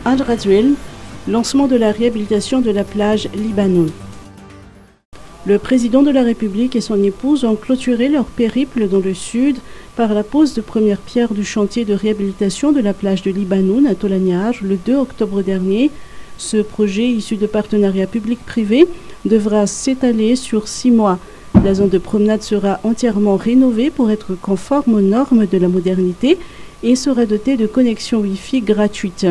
Al Razouel, lancement de la réhabilitation de la plage Libanoun. Le président de la République et son épouse ont clôturé leur périple dans le sud par la pose de première pierre du chantier de réhabilitation de la plage de Libanoun à Tolagnar le 2 octobre dernier. Ce projet, issu de partenariats public-privé, devra s'étaler sur 6 mois. La zone de promenade sera entièrement rénovée pour être conforme aux normes de la modernité et sera dotée de connexions Wi-Fi gratuites.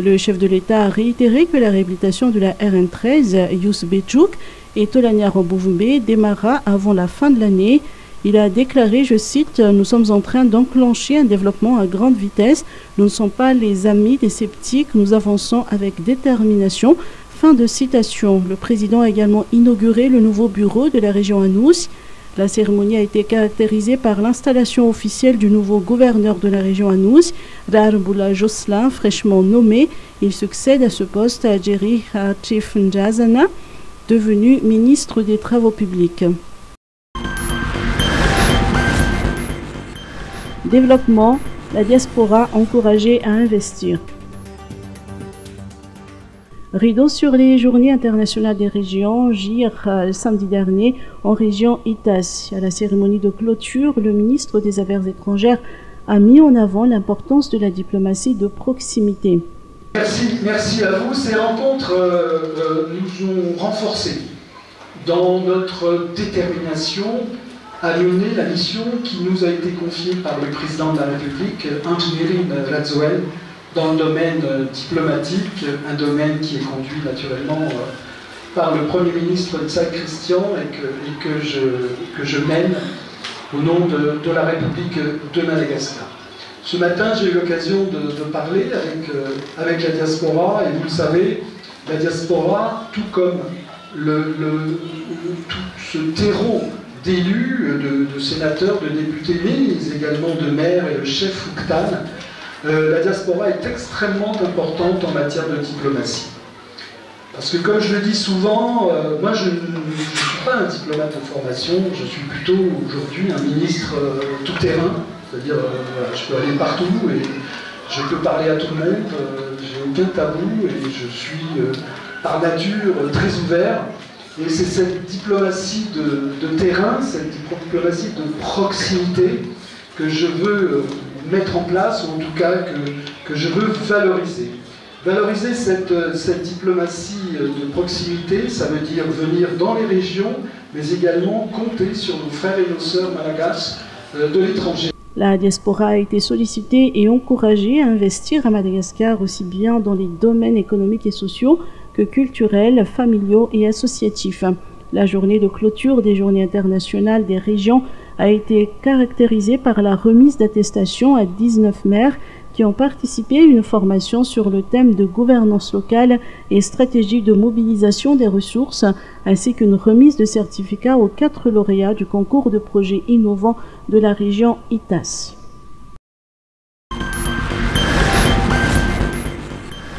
Le chef de l'État a réitéré que la réhabilitation de la RN13 Youssef Bédjouk et Tolagnar-Bouvmbé démarrera avant la fin de l'année. Il a déclaré, je cite, « Nous sommes en train d'enclencher un développement à grande vitesse. Nous ne sommes pas les amis des sceptiques. Nous avançons avec détermination. » Fin de citation. Le président a également inauguré le nouveau bureau de la région Anous. La cérémonie a été caractérisée par l'installation officielle du nouveau gouverneur de la région Anous, Darboula Jocelyn, fraîchement nommé. Il succède à ce poste à Jerry Hatif Njazana, devenu ministre des Travaux publics. Développement, la diaspora encouragée à investir. Rideau sur les Journées internationales des régions, JIR, samedi dernier, en région Itas. À la cérémonie de clôture, le ministre des Affaires étrangères a mis en avant l'importance de la diplomatie de proximité. Merci à vous. Ces rencontres nous ont renforcés dans notre détermination à mener la mission qui nous a été confiée par le président de la République, Antoine Razouel, dans le domaine diplomatique, un domaine qui est conduit naturellement par le Premier ministre Tsag Christian et que je mène au nom de la République de Madagascar. Ce matin, j'ai eu l'occasion de parler avec la diaspora, et vous le savez, la diaspora, tout comme tout ce terreau d'élus, de sénateurs, de députés, mais également de maires et le chef Ouktan, la diaspora est extrêmement importante en matière de diplomatie. Parce que comme je le dis souvent, moi je ne suis pas un diplomate en formation, je suis plutôt aujourd'hui un ministre tout-terrain, c'est-à-dire voilà, je peux aller partout et je peux parler à tout le monde, j'ai aucun tabou et je suis par nature très ouvert. Et c'est cette diplomatie de terrain, cette diplomatie de proximité que je veux mettre en place, ou en tout cas que je veux valoriser. Valoriser cette diplomatie de proximité, ça veut dire venir dans les régions, mais également compter sur nos frères et nos sœurs malagasy de l'étranger. La diaspora a été sollicitée et encouragée à investir à Madagascar aussi bien dans les domaines économiques et sociaux que culturels, familiaux et associatifs. La journée de clôture des Journées internationales des régions a été caractérisée par la remise d'attestations à 19 maires qui ont participé à une formation sur le thème de gouvernance locale et stratégie de mobilisation des ressources, ainsi qu'une remise de certificats aux 4 lauréats du concours de projets innovants de la région Itas.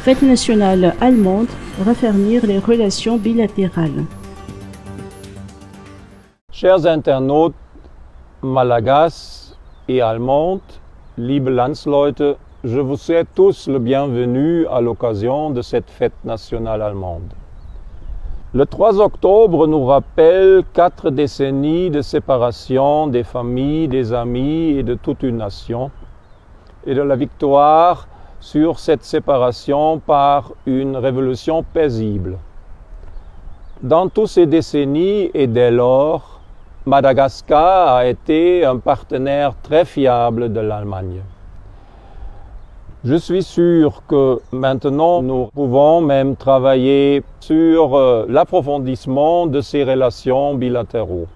Fête nationale allemande, raffermir les relations bilatérales. Chers internautes malagasy et allemandes, liebe Landsleute, je vous souhaite tous le bienvenu à l'occasion de cette fête nationale allemande. Le 3 octobre nous rappelle 4 décennies de séparation des familles, des amis et de toute une nation, et de la victoire sur cette séparation par une révolution paisible. Dans toutes ces décennies et dès lors, Madagascar a été un partenaire très fiable de l'Allemagne. Je suis sûr que maintenant nous pouvons même travailler sur l'approfondissement de ces relations bilatérales.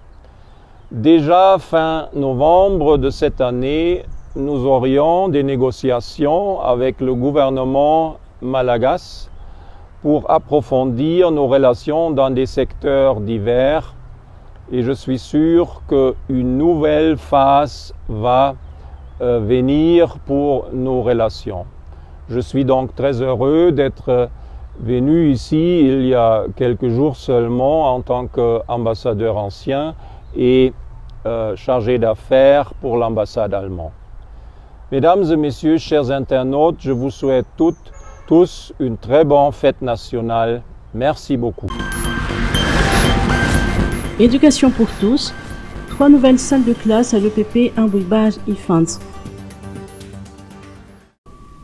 Déjà fin novembre de cette année, nous aurions des négociations avec le gouvernement malagasy pour approfondir nos relations dans des secteurs divers. Et je suis sûr qu'une nouvelle phase va venir pour nos relations. Je suis donc très heureux d'être venu ici il y a quelques jours seulement en tant qu'ambassadeur ancien et chargé d'affaires pour l'ambassade allemande. Mesdames et messieurs, chers internautes, je vous souhaite toutes tous une très bonne fête nationale. Merci beaucoup. Éducation pour tous. 3 nouvelles salles de classe à l'EPP Ambouibaj Ifans.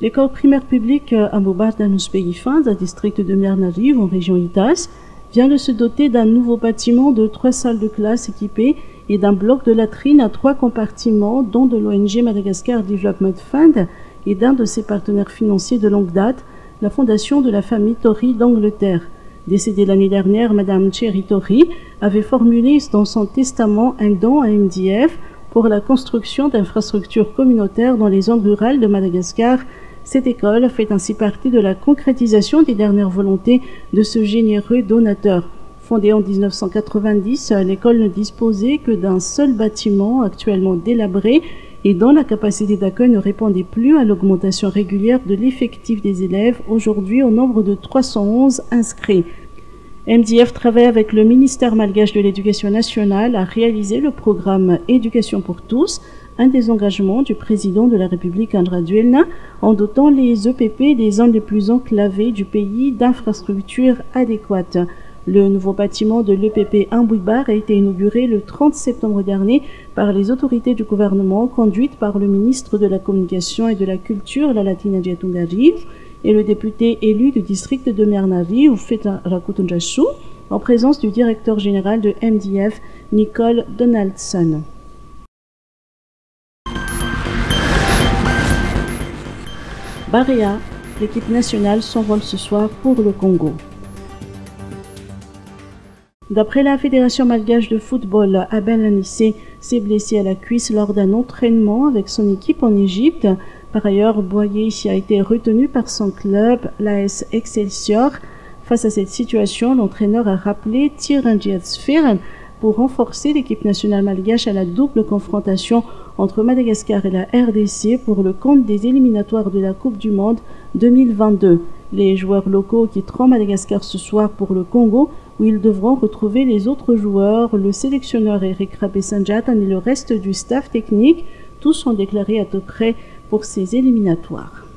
L'école primaire publique Ambouibaj d'Anouspé Ifans, à district de Mernariv, en région Itas, vient de se doter d'un nouveau bâtiment de 3 salles de classe équipées et d'un bloc de latrines à 3 compartiments, dont de l'ONG Madagascar Development Fund et d'un de ses partenaires financiers de longue date, la fondation de la famille Tori d'Angleterre. Décédée l'année dernière, Madame Cherry Tori avait formulé dans son testament un don à MDF pour la construction d'infrastructures communautaires dans les zones rurales de Madagascar. Cette école fait ainsi partie de la concrétisation des dernières volontés de ce généreux donateur. Fondée en 1990, l'école ne disposait que d'un seul bâtiment actuellement délabré et dont la capacité d'accueil ne répondait plus à l'augmentation régulière de l'effectif des élèves, aujourd'hui au nombre de 311 inscrits. MDF travaille avec le ministère malgache de l'Éducation nationale à réaliser le programme Éducation pour tous, un des engagements du président de la République Andra Duelna, en dotant les EPP des zones les plus enclavées du pays d'infrastructures adéquates. Le nouveau bâtiment de l'EPP Ambouibaj a été inauguré le 30 septembre dernier par les autorités du gouvernement, conduites par le ministre de la Communication et de la Culture, Lalatina Diatungariv, et le député élu du district de Mernariv, Feta Rakutunjashu, en présence du directeur général de MDF, Nicole Donaldson. Barea, l'équipe nationale s'envole ce soir pour le Congo. D'après la Fédération malgache de football, Abel Anissé s'est blessé à la cuisse lors d'un entraînement avec son équipe en Égypte. Par ailleurs, Boyer a été retenu par son club, l'AS Excelsior. Face à cette situation, l'entraîneur a rappelé Tirangiat Sferen pour renforcer l'équipe nationale malgache à la double confrontation entre Madagascar et la RDC pour le compte des éliminatoires de la Coupe du Monde 2022. Les joueurs locaux quitteront Madagascar ce soir pour le Congo, où ils devront retrouver les autres joueurs, le sélectionneur Eric Rabesanjatan et le reste du staff technique. Tous sont déclarés à peu près pour ces éliminatoires.